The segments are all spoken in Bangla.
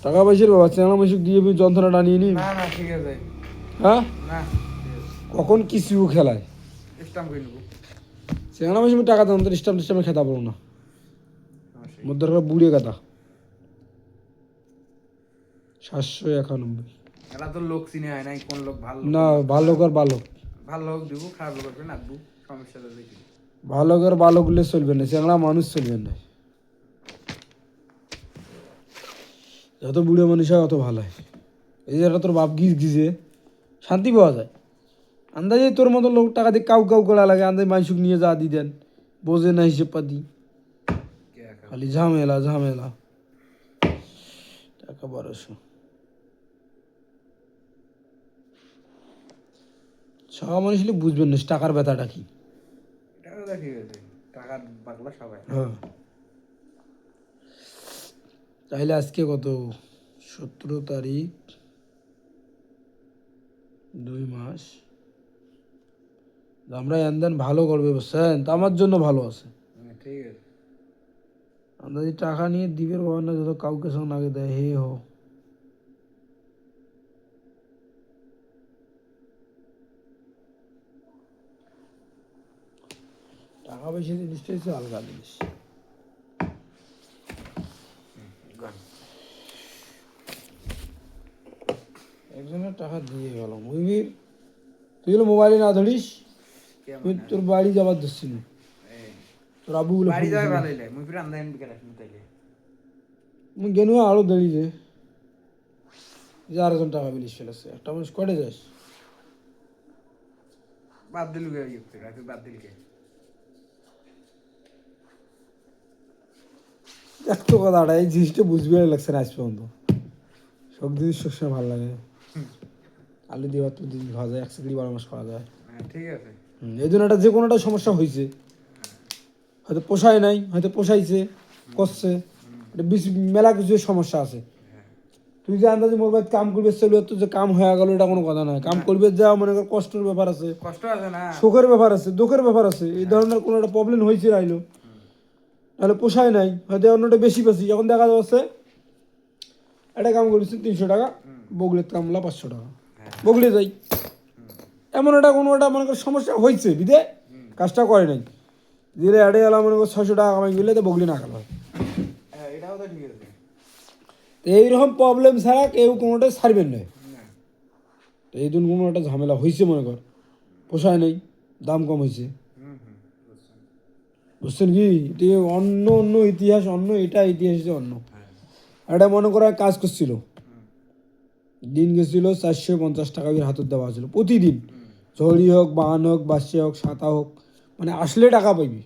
টাকা পয়সার বাবা চ্যাংলা মাসুক দিয়ে যন্ত্রণাটা নিয়ে নি। না না ঠিক আছে। হ্যাঁ না কখন কিছু খেলায় স্টাম্প করে নেবো। চ্যাংলা মাসুক টাকা দেন তো স্টাম্প টিস্টামে খেতা পারো না মধ্যে বুড়িয়ে কথা 791। এরা তো লোক চিনে হয় নাই কোন লোক ভালো না ভালো কর ভালো ভালো লোক দিব খারাপ লোক করবে না দু সমস্যা তো দেখি ভালো কর ভালো গুলো চলবে না চ্যাংলা মানুষ চলবে না যত বুড়ো মানুষ হয় অত ভালো হয় এই যে তোর বাপ গিজে শান্তি পাওয়া যায় আন্দাজে তোর মতো লোক টাকা দিয়ে কাউ কাউ করা লাগে আন্দাজ মাইসুক নিয়ে যা দি দেন বোঝে না হিসেব পাতি খালি ঝামেলা ঝামেলা টাকা 1200 সব মানুষ বুঝবেন না টাকার ব্যথাটা কি টাকা দেখি গেছে টাকার পাগলা সবাই হ্যাঁ তাইলে আজকে কত 17 তারিখ 2 মাস আমরা এনদেন ভালো করবে বুঝছেন তা আমার জন্য ভালো আছে ঠিক আছে আমরা যদি টাকা নিয়ে দিবের বাবা না যত কাউকে সঙ্গে আগে দেয় হে হো টাকা পয়সা জিনিসটা হচ্ছে আলগা জিনিস একজনের টাকা দিয়ে গেল মুভির তুই হলো মোবাইলে না ধরিস তুই তোর বাড়ি যাবার ধরছিল তোর আবুগুলো বাড়ি যাবে ভালো হইলে মুই ফিরে আমদানি বিকেলে শুনতেইলে মুই গেনু আরো দেরি রে যে আরেকজন টাকা বিলিশ ফেলেছে একটা মানুষ কটে যাস বাদ দিল গে ইয়ে রাখি বাদ দিল কে একটু কথাটা এই জিনিসটা বুঝবে লাগছে না আজ পর্যন্ত সব জিনিস সবসময় ভালো লাগে আলু দিয়ে ভাত দিন খাওয়া যায় 1 মাস খাওয়া যায় ঠিক আছে এই জন্য একটা যে কোনো একটা সমস্যা হয়েছে হয়তো পোষায় নাই হয়তো পোষাইছে করছে এটা বেশি মেলা কিছু সমস্যা আছে তুই যে আন্দাজে মোর বাড়িতে কাম করবে চলবে তো যে কাম হয়ে গেল এটা কোনো কথা নয় কাম করবে যা মনে কর কষ্টের ব্যাপার আছে কষ্ট আছে না সুখের ব্যাপার আছে দুঃখের ব্যাপার আছে এই ধরনের কোনো একটা প্রবলেম হয়েছে রাইলো নাহলে পোষায় নাই হয়তো অন্যটা বেশি বেশি এখন দেখা যাচ্ছে একটা কাম করেছি 300 টাকা বগলের কামলা 500 টাকা বগলে যাই এমন একটা কোনো একটা মনে কর সমস্যা হয়েছে বিদে কাজটা করে নাই দিলে অ্যাডে গেলাম মনে কর 600 টাকা কামাই গেলে তো বগলি না গেল এটাও তো ঠিক আছে এইরকম প্রবলেম ছাড়া কেউ কোনোটাই ছাড়বেন নয় এই জন্য কোনো একটা ঝামেলা হয়েছে মনে কর পোষায় নেই দাম কম হয়েছে বুঝছেন কি এটি অন্য অন্য ইতিহাস অন্য এটা ইতিহাস অন্য এটা মনে করা কাজ করছিল দিন গেছিল 450 টাকা হাতত দেওয়া ছিল প্রতিদিন ঝড়ি হোক বাহান হোক বাসে হোক সাঁতা হোক মানে আসলে টাকা পাইবি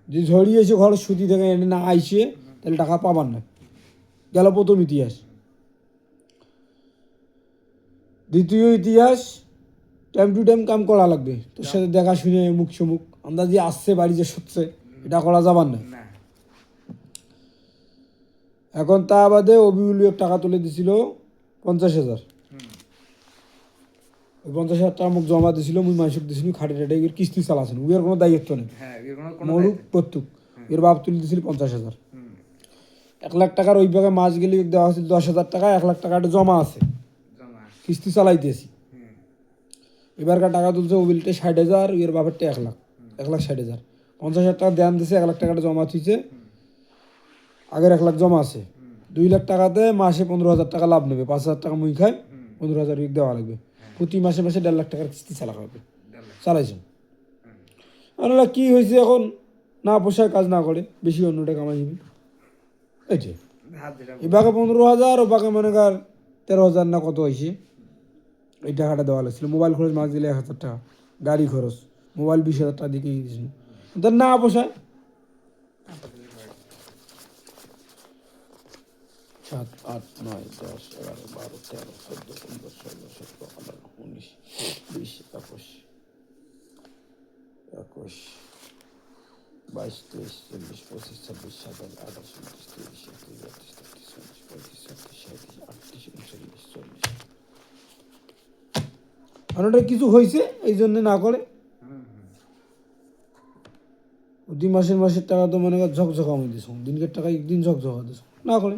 যে ঝড়ি এসে ঘর সুতি থেকে এনে না আইসে তাহলে টাকা পাবার না গেল প্রথম ইতিহাস দ্বিতীয় ইতিহাস টাইম টু টাইম কাম করা লাগবে তোর সাথে দেখা শুনে মুখ সমুখ আন্দাজি আসছে বাড়ি যে সচ্ছে এটা করা যাবার না এখন তা বাদে অবিউল টাকা তুলে দিছিল 50,000 ওই 50,000 টাকা মুখ জমা দিছিল মুই মাসুক দিছিল খাটে টাটে এর কিস্তি চালাছিল উয়ের কোনো দায়িত্ব নেই মরুক প্রত্যুক এর বাপ তুলে দিছিল 50,000 1 লাখ টাকার ওই ভাগে মাস গেলে দেওয়া হয়েছিল 10,000 টাকা 1 লাখ টাকাটা জমা আছে কিস্তি চালাইতেছি এবারকার টাকা তুলছে ওবিলটা 60,000 এর বাপেরটা 1 লাখ 1,60,000 50,000 টাকা দেন দিছে 1 লাখ টাকাটা জমা থইছে আগের 1 লাখ জমা আছে 2 লাখ টাকাতে মাসে 15,000 টাকা লাভ নেবে 5,000 টাকা মুই খাই 15,000 উইক দেওয়া লাগবে প্রতি মাসে মাসে 1.5 লাখ টাকার কিস্তি চালা হবে চালাইছেন আর কি হয়েছে এখন না পোষায় কাজ না করে বেশি অন্যটা কামাই যাবে এই যে এ বাঘে 15,000 ও বাঘে মনে কর 13,000 না কত হয়েছে এই টাকাটা দেওয়া লাগছিল মোবাইল খরচ মাস দিলে 1,000 টাকা গাড়ি খরচ মোবাইল 20,000 টাকা দিকে দিয়েছিল তোর না পোষায় 7, 8, 9, 10, 11, 12, 13, 14, 15, 16, 17, 18, 19, 20, 21, 22, 23, 24, 25, 26, 27, 28, 29, 30, 31, 32, 33, 34, 35, 36, 38, 39, 40 আর ওটা কিছু হয়েছে এই জন্য না করে 2 মাসের টাকা তো মনে কর ঝকঝকা আমি দিস দিনকের টাকা একদিন ঝকঝকা দিস না করে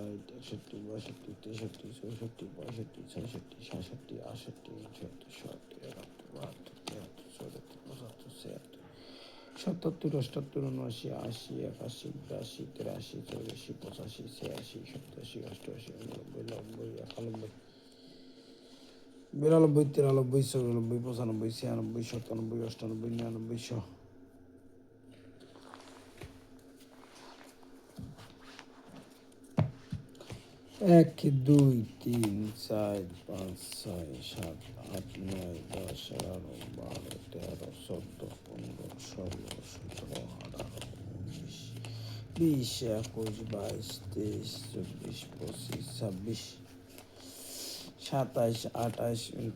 ষাট 61 62 63 64 65 66 67 68 69 70 71 72 73 74 75 76 80 81 82 83 84 85 86 87 88 89 90 91 92 93 94 95 96 97 98 99 100 এক দুই তিন চার পাঁচ ছয় সাত আট নয় 10 11 12 13 14 15 16 17 18 19 20 21 22 23 24 25 26 27 28 29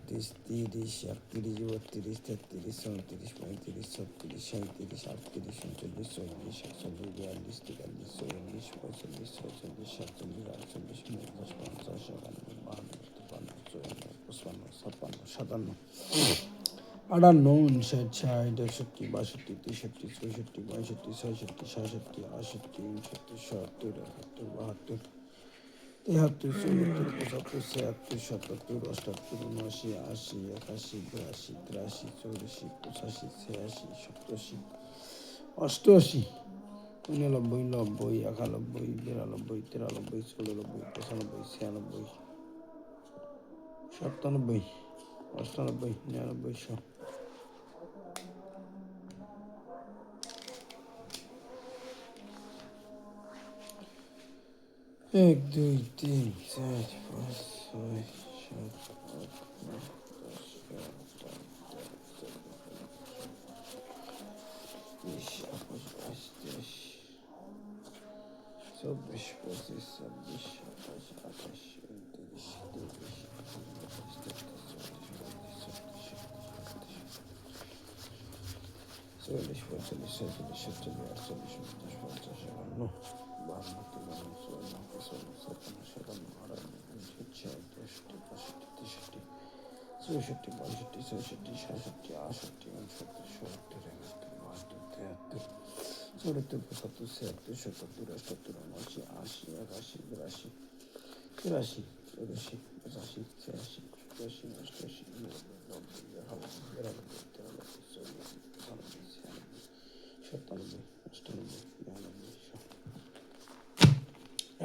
30 31 32 33 34 35 36 37 38 39 40 41 42 43 44 45 46 47 48 49 50 57 58 59 60 61 62 63 64 65 66 67 68 69 70 71 72 73 74 75 76 77 79 80 81 82 83 84 85 86 87 88 89 90 91 92 93 94 95 96 97 98 99 100 এক দুই তিন চার পাঁচ ছয় সাত আট নয় 10 11 12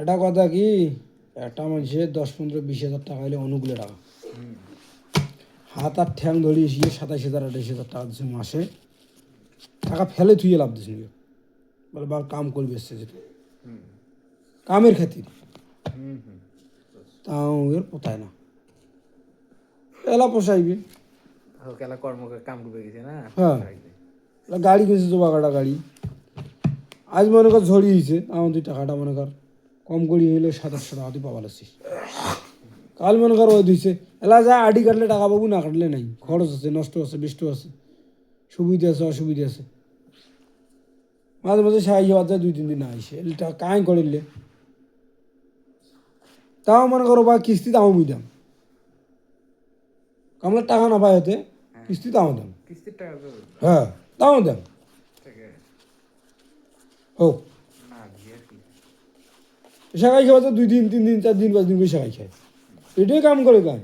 এটা কথা কি একটা মানুষের 10 15 20 হাজার টাকা হলে অনুকূলে টাকা হাত আর ঠ্যাং ধরিয়ে 27,000 28,000 টাকা দিচ্ছে মাসে টাকা ফেলে থুয়ে লাভ দিস নি বলে বার কাম করবে এসছে যেটা কামের খাতির তাও এর পোতায় না এলা পোষাইবে কেলা কর্মকে কাম ডুবে গেছে না হ্যাঁ গাড়ি কিনছে জোবাগাটা গাড়ি আজ মনে কর ঝড়িয়েছে আমার তুই টাকাটা মনে কর কম করি হইলে 2700 টাকা তুই পাবা লাগছিস কাল মনে কর ওই দিছে এলা যা আডি কাটলে টাকা পাবো না কাটলে নাই খরচ আছে নষ্ট আছে বিষ্ট আছে সুবিধা আছে অসুবিধা আছে মাঝে মাঝে সাহায্য হওয়া যায় 2-3 দিন আইসে এটা কাই করিলে তাও মনে করো বা কিস্তি তাও মুই দাম কামলার টাকা না পাই হতে কিস্তি তাও দাম কিস্তির টাকা তো হ্যাঁ তাও দাম থেকে হোক না দিয়ে কি শাখাই খাওয়া তো 2 দিন 3 দিন 4 দিন 5 দিন করে শাখাই খায় এটাই কাম করে গায়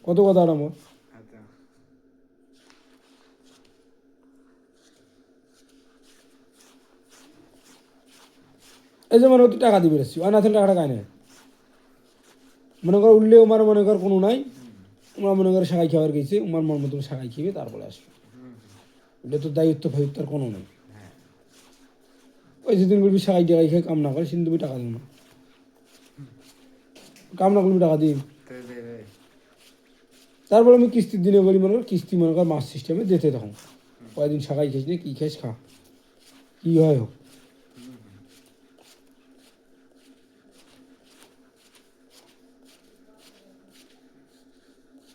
কত কথা আমার আচ্ছা এই যে মনে কর তুই টাকা দিবে আসছি আর না থাকলে টাকাটা কায় নেয় মনে কর উঠলেও আমার মনে কর কোনো নাই আমরা মনে করে সাগাই খাবার গেছি আমার মন মতো সাগাই খেয়ে তারপরে আসবে এটা তো দায়িত্ব ফায়িত্ব আর কোনো নেই ওই যেদিন বলবি সাগাই টাকাই খেয়ে কাম না করে সেদিন তুমি টাকা দিও না কাম না করবি টাকা দিই তারপরে আমি কিস্তির দিনে বলি মনে কর কিস্তি মনে কর মাস সিস্টেমে দিতে তখন কয়েকদিন সাগাই খাইস নি কী খাইস খা কী হয় হোক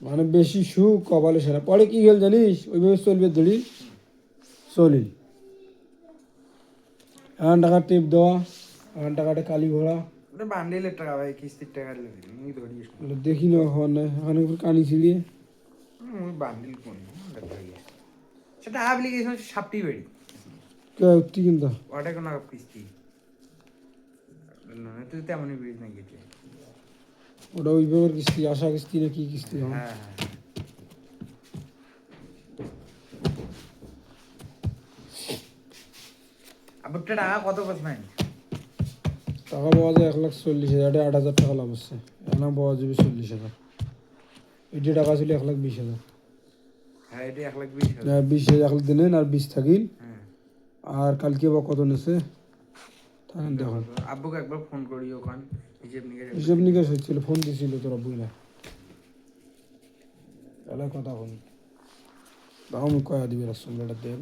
মানে বেশি সুখ কপালে সেরা পরে কি গেল জানিস ওইভাবে চলবে ধরি চলিল এখন টাকা টিপ দেওয়া এখন টাকাটা কালি ঘোড়া বান্ডিলের টাকা ভাই কিস্তির টাকা মুই ধরিস দেখি না হওয়ার নাই ওখানে কানি ছিলিয়ে মুই বান্ডিল কোন সেটা অ্যাপ্লিকেশন সাপটি বেড়ি কে উঠতি কিন্তু ওটা কোনো কিস্তি না তুই তেমনই বেড়ি না গেছে ওটা ওইভাবে কিস্তি আশা কিস্তি না কি কিস্তি হয় হ্যাঁ হ্যাঁ আবার টাকা কত পাস নাই টাকা পাওয়া যায় 1,40,000 এটা 8,000 টাকা লাভ হচ্ছে এখন পাওয়া যাবে 40,000 এটি টাকা ছিল 1,20,000 হ্যাঁ এটা 1,20,000 20,000 দিলেন আর 20 থাকিল হ্যাঁ আর কালকে বা কত নেছে তখন দেখুন আব্বুকে একবার ফোন করি ওখান হিসেব নিকাশ হচ্ছিল ফোন দিছিল তোরা বুঝলা তাহলে কথা বল দাও আমি কয়া দিবে রাসুলটা দেন